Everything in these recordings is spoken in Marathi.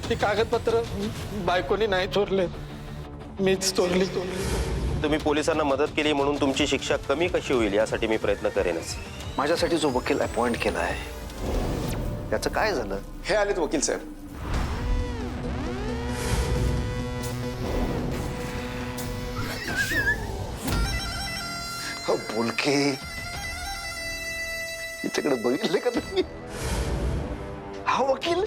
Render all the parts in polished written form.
ती कागदपत्र बायकोनी नाही चोरले, मीच चोरली. तुम्ही पोलिसांना मदत केली म्हणून तुमची शिक्षा कमी कशी होईल यासाठी मी प्रयत्न करेनच. माझ्यासाठी जो वकील अपॉइंट केला आहे त्याचं काय झालं? हे आलेत वकील साहेब. हो बोलके, तिकडे बघितले का तुम्ही? हा वकील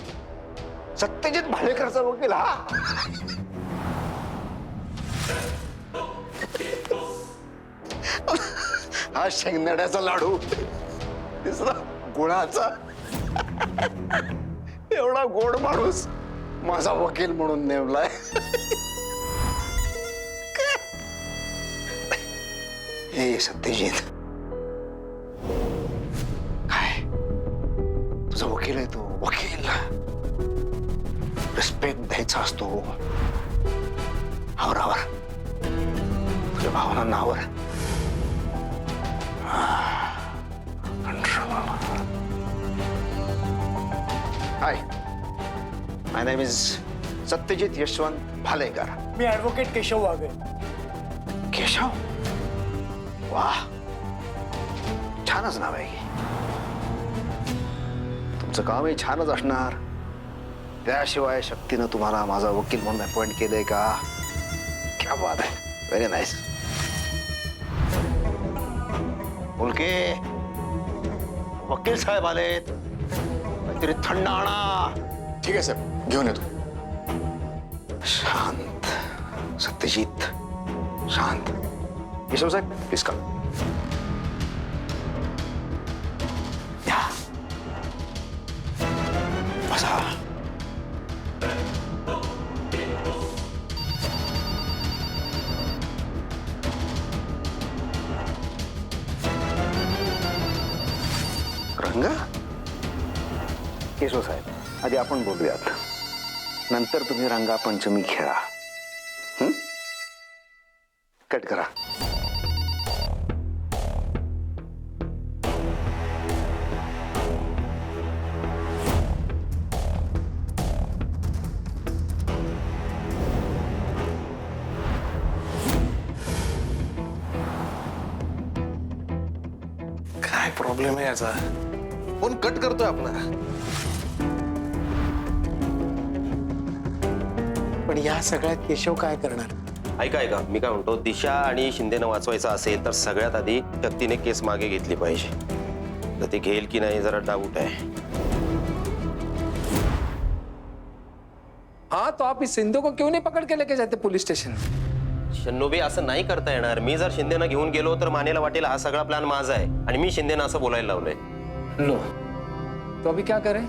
सत्यजित भालेकरचा वकील. हा शेंगदाण्याचा लाडू दिसला गुळाचा. एवढा गोड माणूस माझा वकील म्हणून नेमलाय. हे सत्यजित, काय तुझा वकील आहे तो, वकील. रिस्पेक्ट द्यायचा असतो आवरावर, तुझ्या भावनांवर. Hi, my name is Satyajit Yashwant Bhalekar. मी ॲडव्होकेट केशव वाघे. केशव, वाह, छानच नाव आहे. तुमचं कामही छानच असणार. त्याशिवाय शक्तीनं तुम्हाला माझा वकील म्हणून अपॉइंट केलंय का? क्या बात आहे, व्हेरी नाईस. बोलके, वकील साहेब आलेत, काहीतरी थंड आणा. ठीक आहे साहेब, घेऊन येतो. शांत सत्यजित, शांत. केशव साहेब, प्लीज कम. या, बसा. रंगा, केशव साहेब, आधी आपण बोलूयात, नंतर तुम्ही रंगा पंचमी खेळा. कट करा. काय प्रॉब्लेम आहे याचा? फोन कट करतोय आपला. पण या सगळ्यात केशव काय करणार? ऐका, मी काय म्हणतो, दिशा आणि शिंदेनं वाचवायचं असेल तर सगळ्यात आधी शक्तीने केस मागे घेतली पाहिजे. तर ते घेईल की नाही जरा डाऊट आहे. हाँ, तो आप इस सिंधु को क्यों नहीं पकड़ के लेके जाते पुलिस स्टेशन? शन्नोबी, असं नाही करता येणार. मी जर शिंदेना घेऊन गेलो तर मानेला वाटेल हा सगळा प्लॅन माझा आहे आणि मी शिंदेना असं बोलायला लावलंय. लो, तो अभी क्या करें?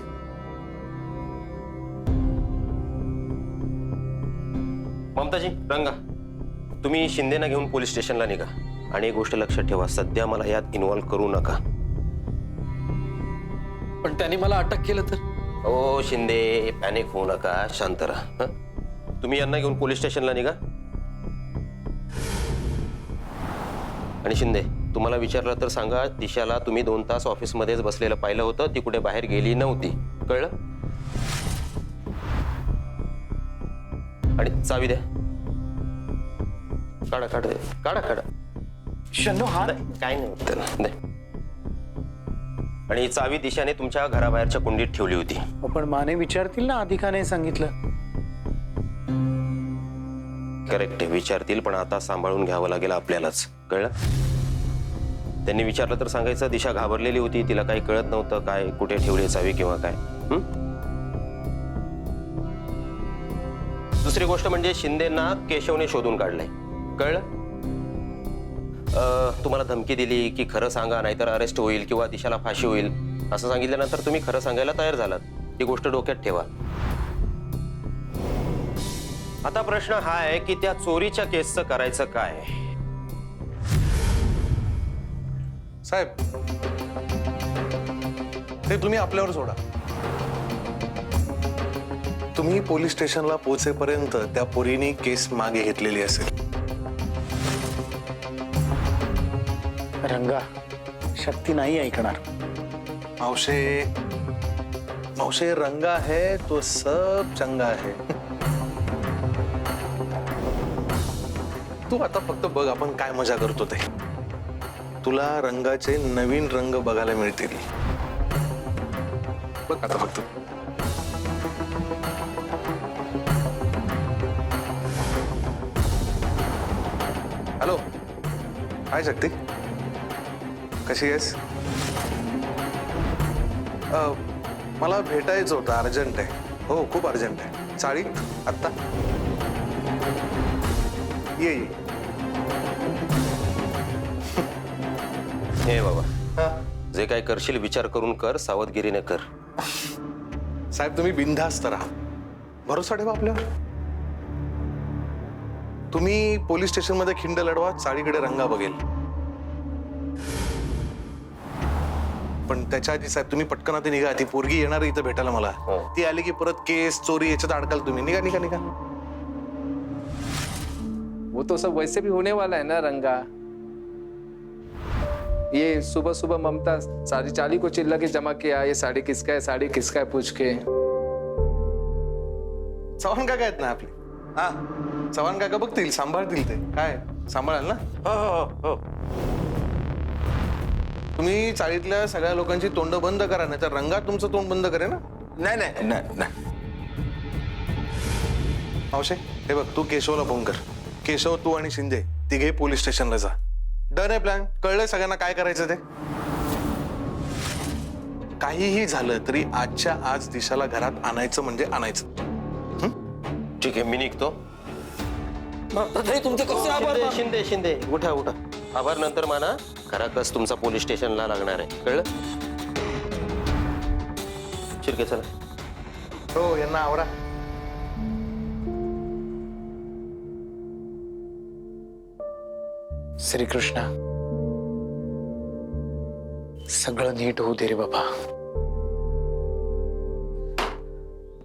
ममताजी, रंगा, तुम्ही शिंदेना घेऊन पोलीस स्टेशनला निघा. आणि एक गोष्ट लक्षात ठेवा, सध्या मला यात इन्व्हॉल्व करू नका. पण त्यांनी मला अटक केलं तर? ओ शिंदे, पॅनिक होऊ नका, शांत राहा. तुम्ही यांना घेऊन पोलीस स्टेशनला निघा. आणि शिंदे, तुम्हाला विचारलं तर सांगा, दिशाला तुम्ही 2 तास ऑफिसमध्येच बसलेलं पाहिलं होतं, ती कुठे बाहेर गेली नव्हती, कळलं? आणि चावी द्या. काढा. शंभू, हा काय नाही होत त्याला. दे. आणि चावी दिशाने तुमच्या घराबाहेरच्या कुंडीत ठेवली होती. पण माने विचारतील ना, आधी का नाही सांगितलं? करेक्ट आहे, विचारतील, पण आता सांभाळून घ्यावं लागेल आपल्यालाच, कळलं? त्यांनी विचारलं तर सांगायचं दिशा घाबरलेली होती, तिला काही कळत नव्हतं काय कुठे ठेवली चावी किंवा काय. दुसरी गोष्ट म्हणजे शिंदेना केशवने शोधून काढलंय, कळलं? तुम्हाला धमकी दिली की खरं सांगा नाहीतर अरेस्ट होईल किंवा दिशाला फाशी होईल असं सांगितल्यानंतर तुम्ही खरं सांगायला तयार झालात. ती गोष्ट डोक्यात ठेवा. आता प्रश्न हा आहे की त्या चोरीच्या केसचं करायचं काय? साहेब, ते तुम्ही आपल्यावर सोडा. तुम्ही पोलीस स्टेशनला पोहोचेपर्यंत त्या पोरीने केस मागे घेतलेली असेल. रंगा, शक्ती नाही ऐकणार. मावशे, मावशे रंगा है तो सब चंगा है. तू आता फक्त बघ आपण काय मजा करतो ते. तुला रंगाचे नवीन रंग बघायला मिळतील. बघ आता फक्त. हॅलो, हाय शक्ती, कशी आहेस? मला भेटायचं होतं, अर्जंट आहे. हो, खूप अर्जंट आहे. चाळीत आत्ता ये. हे बाबा, जे काय करशील विचार करून कर, सावधगिरीने कर. साहेब तुम्ही बिनधास्त राहा, भरोसा ठेवा आपल्यावर. तुम्ही पोलीस स्टेशन मध्ये खिंड लढवा, चाळीकडे रंगा बघेल. पण त्याच्या आधी साहेब तुम्ही पटकन आता निघा. ती पोरगी येणार इथं भेटायला मला. ती आली की परत केस चोरी याच्यात अडकाल तुम्ही. निघा निघा निघा. वो तो सब वैसे भी होने वाला है ना रंगा. ये सुबह सुबह ममता सारी चाली को चिल्ला के जमा किया, ये साड़ी किसका है, साड़ी किसका है पूछ के. चव्हाण काका आहेत ना आपले. हा, चव्हाण काका बघतील, सांभाळतील. ते काय सांभाळाल ना? हो. तुम्ही चाळीतल्या सगळ्या लोकांची तोंड बंद करा, नाही तर रंगा तुमचं तोंड बंद करे ना. नाही. मावशे हे बघ, तू केशवला फोन कर. केशव, तू आणि शिंदे तिघे पोलीस स्टेशनला जा. डन आहे प्लॅन. कळलंय सगळ्यांना काय करायचं ते. काहीही झालं तरी आजच्या आज दिशाला घरात आणायचं म्हणजे आणायचं. ठीक आहे, मी निघतो. तुमचे कसे आभार शिंदे शिंदे शिंदे, उठा उठा. आभार नंतर माना. खरा कस तुमचा पोलीस स्टेशनला लागणार आहे, कळलं? शिर्के चला. हो, यांना आवरा. श्रीकृष्णा, सगळं नीट होऊ दे रे बाबा.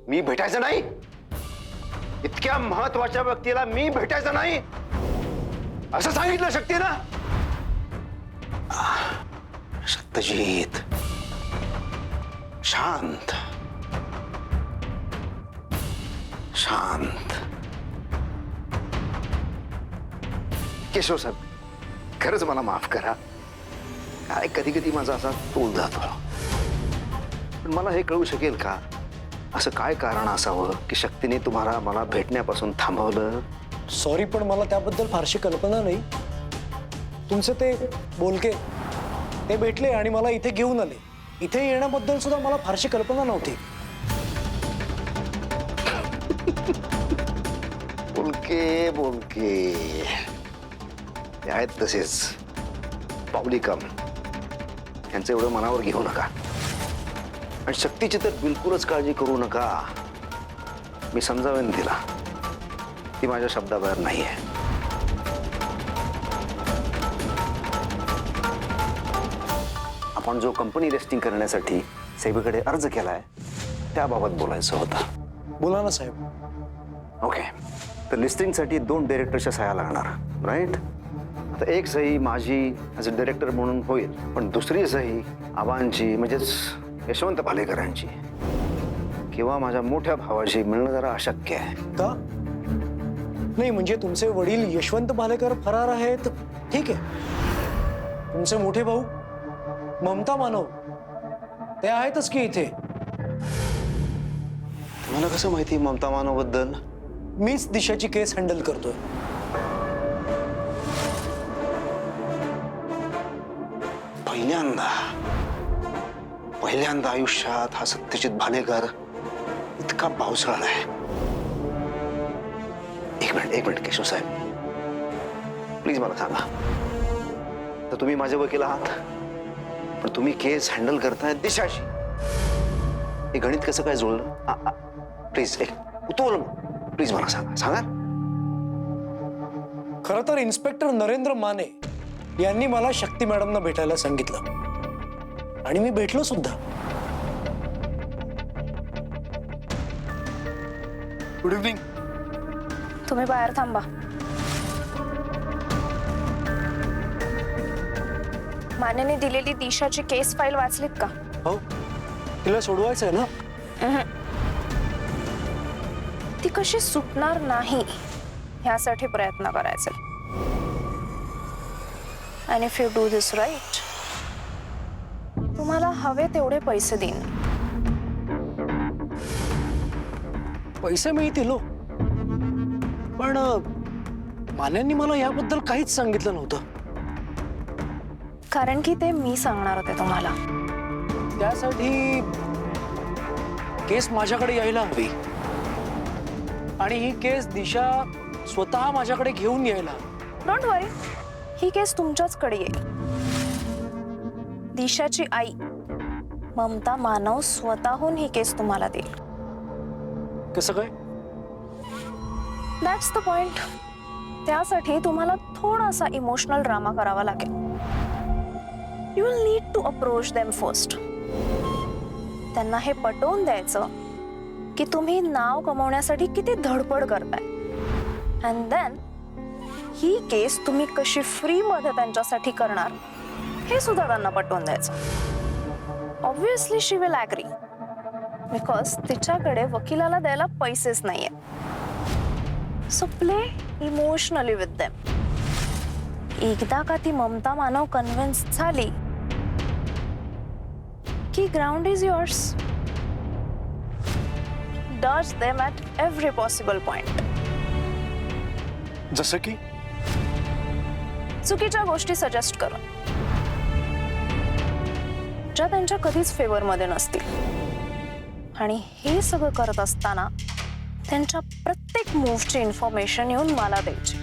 मी भेटायचं नाही. इतक्या महत्वाच्या व्यक्तीला मी भेटायचं नाही असं सांगितलं शक्ती ना. सत्यजित, शांत शांत. केशव साहेब, खरंच मला माफ करा. काय कधी कधी माझा असा तोल जातो. पण मला हे कळू शकेल का, असं काय कारण असावं की शक्तीने तुम्हाला मला भेटण्यापासून थांबवलं? सॉरी, पण मला त्याबद्दल फारशी कल्पना नाही. तुमचे ते बोलके ते भेटले आणि मला इथे घेऊन आले. इथे येण्याबद्दल सुद्धा मला फारशी कल्पना नव्हती. बोलके बोलके ते आहेत तसेच. पावली कम, यांचं एवढं मनावर घेऊ नका. आणि शक्तीची तर बिलकुलच काळजी करू नका. मी समजावेन तिला, ती माझ्या शब्दाबाहेर नाहीये. आपण जो कंपनी लिस्टिंग करण्यासाठी सेबीकडे अर्ज केलाय त्याबाबत बोलायचं होतं. बोला ना साहेब. ओके, तर लिस्टिंगसाठी 2 डायरेक्टरच्या सह्या लागणार, राईट? आता एक सही माझी ॲज अ डायरेक्टर म्हणून होईल, पण दुसरी सही आबांची म्हणजेच यशवंत भालेकरांची किंवा माझ्या मोठ्या भावाची मिळणं जरा अशक्य आहे. का? नाही म्हणजे तुमचे वडील यशवंत भालेकर फरार आहेत, ठीक आहे. तुमचे मोठे भाऊ ममता मानव ते आहेतच की इथे. तुम्हाला कसं माहिती ममता मानवबद्दल? मीच दिशाची केस हँडल करतोय. पहिल्यांदा आयुष्यात हा सत्यजित भालेकर इतका पावसाळा आहे. एक मिनिट केशव साहेब, प्लीज मला सांगा. तर तुम्ही माझे वकील आहात, पण तुम्ही केस हँडल करताय दिशाशी. हे गणित कसं काय जुळलं? प्लीज एक उतोल, प्लीज मला सांगा. खरं तर इन्स्पेक्टर नरेंद्र माने यांनी मला शक्ती मॅडमना भेटायला सांगितलं आणि मी भेटलो सुद्धा. Good evening. तुम्ही बाहेर थांबा. मानेने दिलेली दिशाची केस फाईल वाचलीत का? हो, तिला सोडवायचं आहे ना. ती कशी सुटणार नाही ह्यासाठी प्रयत्न करायचे. आणि if you do this right, तुम्हाला हवे तेवढे पैसे देईन. पैसे मिळतील हो, पण मान्यांनी मला याबद्दल काहीच सांगितलं नव्हतं. कारण की ते मी सांगणार होते तुम्हाला. त्यासाठी केस माझ्याकडे यायला हवी आणि ही केस दिशा स्वतः माझ्याकडे घेऊन यायला. डोंट वरी, ही केस तुमच्याचकडे येईल. दिशाची आई ममता मानव स्वतःहून ही केस तुम्हाला देईल. कसं काय? That's the point. त्यासाठी तुम्हाला थोडासा इमोशनल ड्रामा करावा लागेल. You will need to approach them first. त्यांना हे पटवून द्यायचं की तुम्ही नाव कमवण्यासाठी किती धडपड करताय. अँड देन ही केस तुम्ही कशी फ्री मध्ये त्यांच्यासाठी करणार हे सुद्धा त्यांना पटवून द्यायचं. Obviously she will agree, because तिच्याकडे वकिलाला द्यायला पैसेच नाहीये. So play emotionally with them. एकदा का ती ममता मानव कन्व्हिन्स झाली की ground is yours. Touch them at every possible point. जसं की चुकीच्या गोष्टी सजेस्ट करून, ज्या त्यांच्या कधीच फेवरमध्ये नसतील. आणि हे सगळं करत असताना त्यांच्या प्रत्येक मूव्हची इन्फॉर्मेशन येऊन मला द्यायची.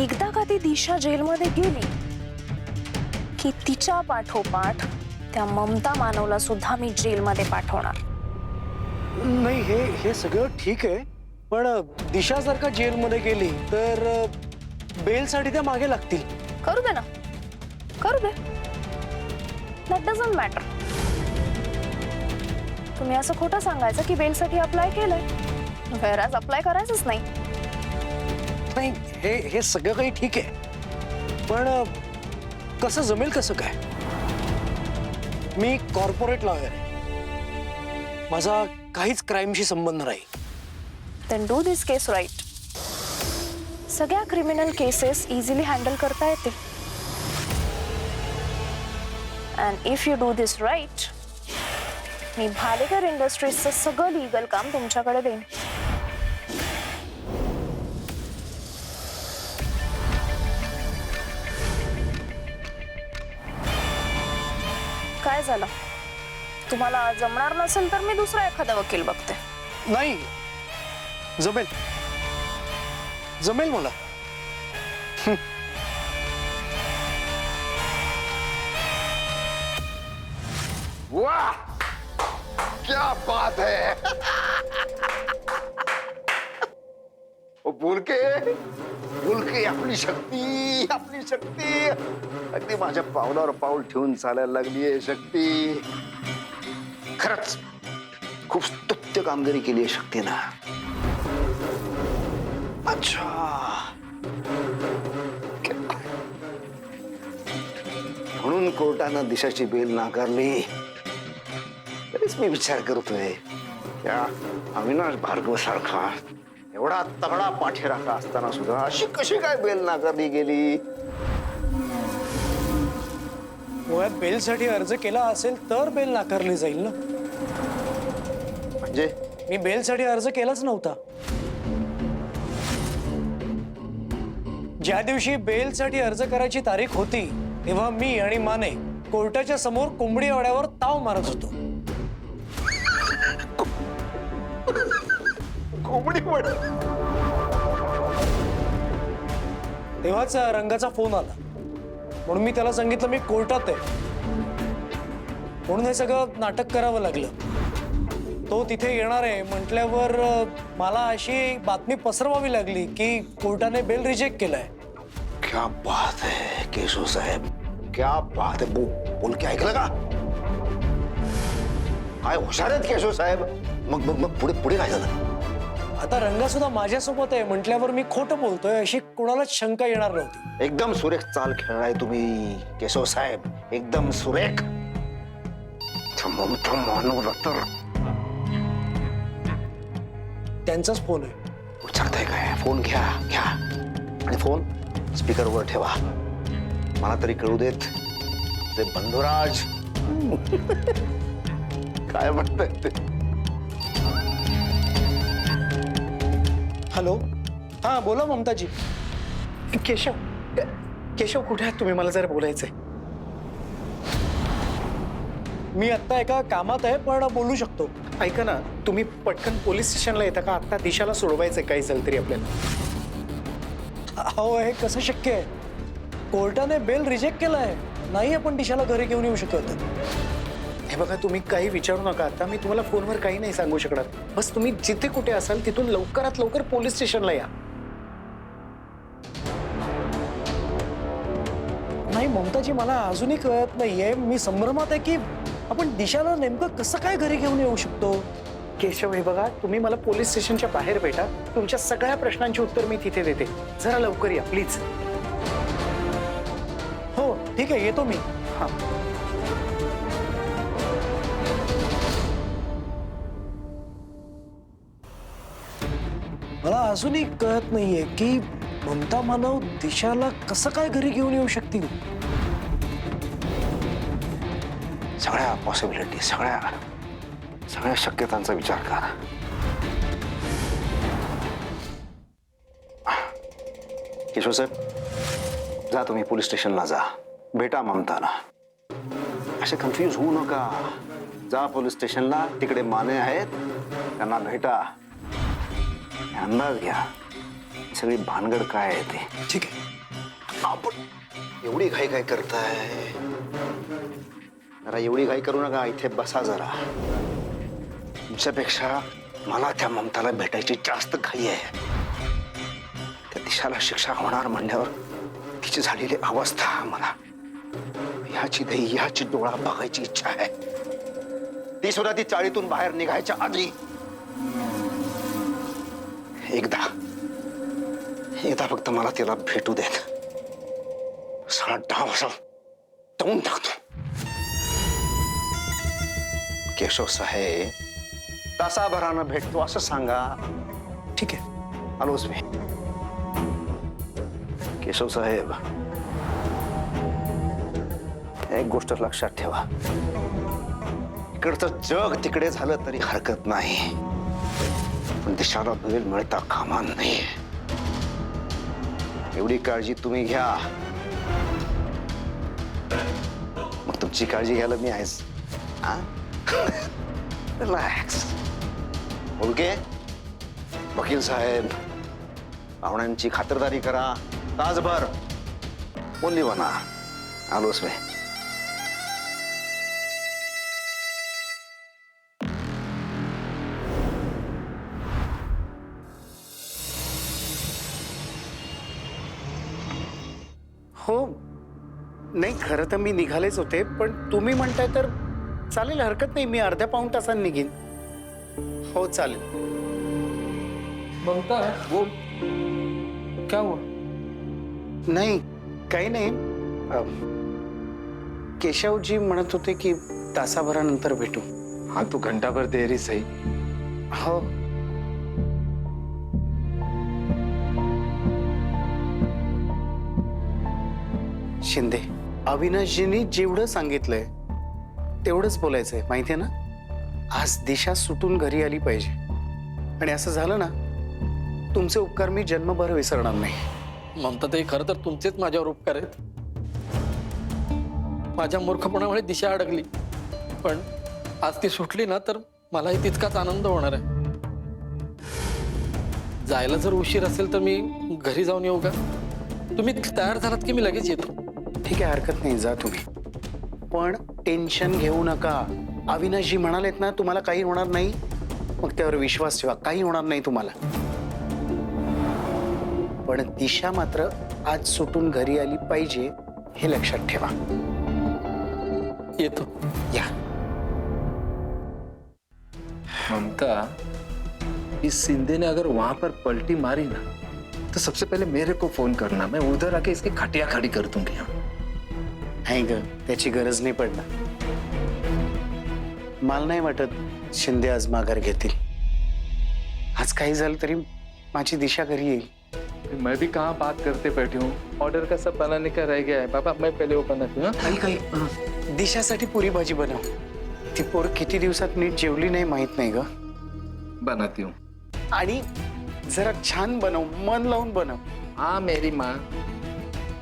एकदा का ती दिशा जेलमध्ये गेली की तिच्या पाठोपाठ त्या ममता मानवला सुद्धा मी जेलमध्ये पाठवणार. नाही, हे सगळं ठीक आहे, पण दिशा जर का जेलमध्ये गेली तर बेलसाठी त्या मागे लागतील. करू दे ना, करू दे. That doesn't matter. तुम्ही असं खोटं सांगायचं की बेलसाठी अप्लाय केलंय, व्हेअरएज अप्लाय करायचंच नाही. नाही, हे सगळं काही ठीक आहे, पण कसं जमेल? कसं काय? मी कॉर्पोरेट लॉयर आहे, माझा काहीच क्राईमशी संबंध नाही. Then do this case right. सगळ्या क्रिमिनल केसेस इझिली हँडल करता येते. And if you do this right, मी भालेकर इंडस्ट्रीजचं सगळं लिगल काम तुमच्याकडे देईन. काय झालं? तुम्हाला जमणार नसेल तर मी दुसरा एखादा वकील बघते. नाही, जमेल, जमेल मला. वाह, क्या बात है. ओ बोलके आपली शक्ती, आपली शक्ती अगदी माझ्या पावलावर पाऊल ठेवून चालायला लागलीये शक्ती. खरंच खूप स्तुत्य कामगिरी केली आहे शक्तीनं. अच्छा, म्हणून कोर्टानं दिशाची बेल नाकारली. तरीच मी विचार करतोय, त्या अविनाश भार्गव सारखा एवढा तगडा पाठीराखा असताना सुद्धा अशी कशी काय बेल नाकारली गेली. मुळात बेलसाठी अर्ज केला असेल तर बेल नाकारली जाईल ना. म्हणजे मी बेलसाठी अर्ज केलाच नव्हता. ज्या दिवशी बेलसाठी अर्ज करायची तारीख होती तेव्हा मी आणि माने कोर्टाच्या समोर कोंबडी वाड्यावर ताव मारत होतो. कोंबडी वडा. तेव्हाच रंगाचा फोन आला, म्हणून मी त्याला सांगितलं मी कोर्टात आहे. म्हणून हे सगळं नाटक करावं लागलं. तो तिथे येणार आहे म्हटल्यावर मला अशी बातमी पसरवावी लागली की कोर्टाने बेल रिजेक्ट केलाय. क्या बात है केशव साहेब, क्या बात है. बोल के ऐकलं का? काय हुशार आहेत केशव साहेब. मग मग मग पुढे पुढे काय झालं? आता रंगा सुद्धा माझ्यासोबत आहे म्हटल्यावर मी खोटं बोलतोय अशी कोणालाच शंका येणार नव्हती. एकदम सुरेख चाल खेळलाय तुम्ही केशव साहेब, एकदम सुरेख. ममता मानवला तर त्यांचाच फोन आहे. उचलताय काय? फोन घ्या घ्या आणि फोन स्पीकरवर ठेवा. मला तरी कळू देत ते बंधुराज काय म्हणताय ते. हॅलो, हा बोला ममताजी. केशव, केशव कुठे आहात तुम्ही? मला जरा बोलायचंय. मी आत्ता एका कामात आहे पण बोलू शकतो. ऐका ना, तुम्ही पटकन पोलीस स्टेशनला येता का? आत्ता दिशाला सोडवायचंय काही झालं तरी आपल्याला. हो, हे कसं शक्य आहे? कोर्टाने बेल रिजेक्ट केलाय. नाही आपण दिशाला घरी घेऊन येऊ शकत. हे बघा, तुम्ही काही विचारू नका. आता मी तुम्हाला फोनवर काही नाही सांगू शकणार. बस तुम्ही जिथे कुठे असाल तिथून लवकरात लवकर पोलीस स्टेशनला या. नाही ममताजी, मला अजूनही कळत नाहीये. मी संभ्रमात आहे की आपण दिशाला नेमकं कसं काय घरी घेऊन येऊ शकतो. केशव, हे बघा, तुम्ही मला पोलीस स्टेशनच्या बाहेर भेटा. तुमच्या सगळ्या प्रश्नांची उत्तर मी तिथे देते. जरा लवकर या प्लीज. हो ठीक आहे, येतो मी. हा, मला अजूनही कळत नाहीये की ममता मानव दिशाला कसं काय घरी घेऊन येऊ शकतील. सगळ्या पॉसिबिलिटी, सगळ्या शक्यतांचा विचार करा. केशव साहेब, जा तुम्ही पोलीस स्टेशनला जा. भेटा ममताला. असे कन्फ्यूज होऊ नका. जा पोलीस स्टेशनला. तिकडे माने आहेत, त्यांना भेटा. अंदाज घ्या सगळी भानगड काय आहे ते. ठीक आहे. आपण एवढी घाई काय करताय? जरा एवढी घाई करू नका. इथे बसा जरा. तुमच्यापेक्षा मला त्या ममताला भेटायची जास्त घाई आहे. त्या दिशाला शिक्षा होणार म्हणल्यावर तिची झालेली अवस्था मला ह्याची डोळा बघायची इच्छा आहे. ती सुद्धा ती चाळीतून बाहेर निघायच्या आधी एकदा फक्त मला तिला भेटू देत. सगळा डाव असा तवून टाकतो. केशव साहेब, तासाभरानं भेटतो असं सांगा. ठीक आहे, आलोच मी. केशव साहेब, एक गोष्ट लक्षात ठेवा. इकडचं जग तिकडे झालं तरी हरकत नाही, पण दिशाला बेल मिळता कामा नाही. एवढी काळजी तुम्ही घ्या. मग तुमची काळजी घ्यायला मी आहेच. रिलॅक्स. ओके वकील साहेब, पाहुण्यांची खातरदारी करा. तासभर बोलली म्हणा. आलोच मी. हो नाही, खरं तर मी निघालेच होते, पण तुम्ही म्हणताय तर चालेल, हरकत नाही. मी अर्ध्या पाऊण तासात निघीन. हो चालेल. ममता वो क्या हुआ? नाही काही नाही. केशवजी म्हणत होते की तासाभरानंतर भेटू. हाँ तू घंटा भर देरी सही. हो. शिंदे, अविनाशजींनी जेवढं सांगितलंय तेवढंच बोलायचंय, माहितीये ना. आज दिशा सुटून घरी आली पाहिजे. आणि असं झालं ना, तुमचे उपकार मी जन्मभर विसरणार नाही. ममता ताई, खरं तर तुमचेच माझ्यावर उपकार आहेत. माझ्या मूर्खपणामुळे दिशा अडकली, पण आज ती सुटली ना तर मलाही तितकाच आनंद होणार आहे. जायला जर उशीर असेल तर मी घरी जाऊन येऊ का? तुम्ही तयार झालात की मी लगेच येतो. ठीक आहे, हरकत नाही, जा तुम्ही. पण टेन्शन घेऊ नका. अविनाशजी म्हणालेत ना तुम्हाला काही होणार नाही, मग त्यावर विश्वास ठेवा. काही होणार नाही तुम्हाला. पण दिशा मात्र आज सुटून घरी आली पाहिजे, हे लक्षात ठेवा. येतो. या. ममता, इस सिंधे ने अगर वहां पर पलटी मारी ना तो सबसे पहले मेरे को फोन करना. मैं उधर आके इसकी खटिया खड़ी कर दूंगी. नाही ग, त्याची गरज नाही पडणार. मला नाही वाटत शिंदे आज माघार घेतील. आज काही झालं तरी माझी दिशा घरी येईल. मैं भी कहाँ बात करते बैठी हूँ. ऑर्डर का सब बनाने का रह गया है बाबा. मैं पहले वो बनाती हूँ. काही दिशासाठी पुरी भाजी बनव. ती पोर किती दिवसात नीट जेवली नाही माहित नाही ग. बनाती हूँ. आणि जरा छान बनव, मन लावून बनव. हाँ मेरी माँ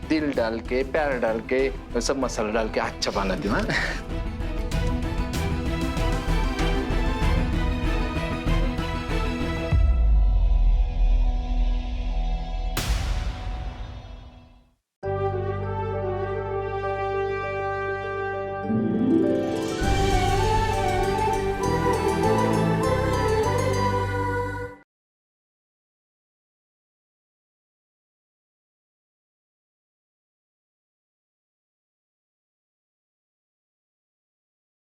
दिल डाल के प्यार डाल के सब मसाला डाल के अच्छा बनाती हूँ. हाँ?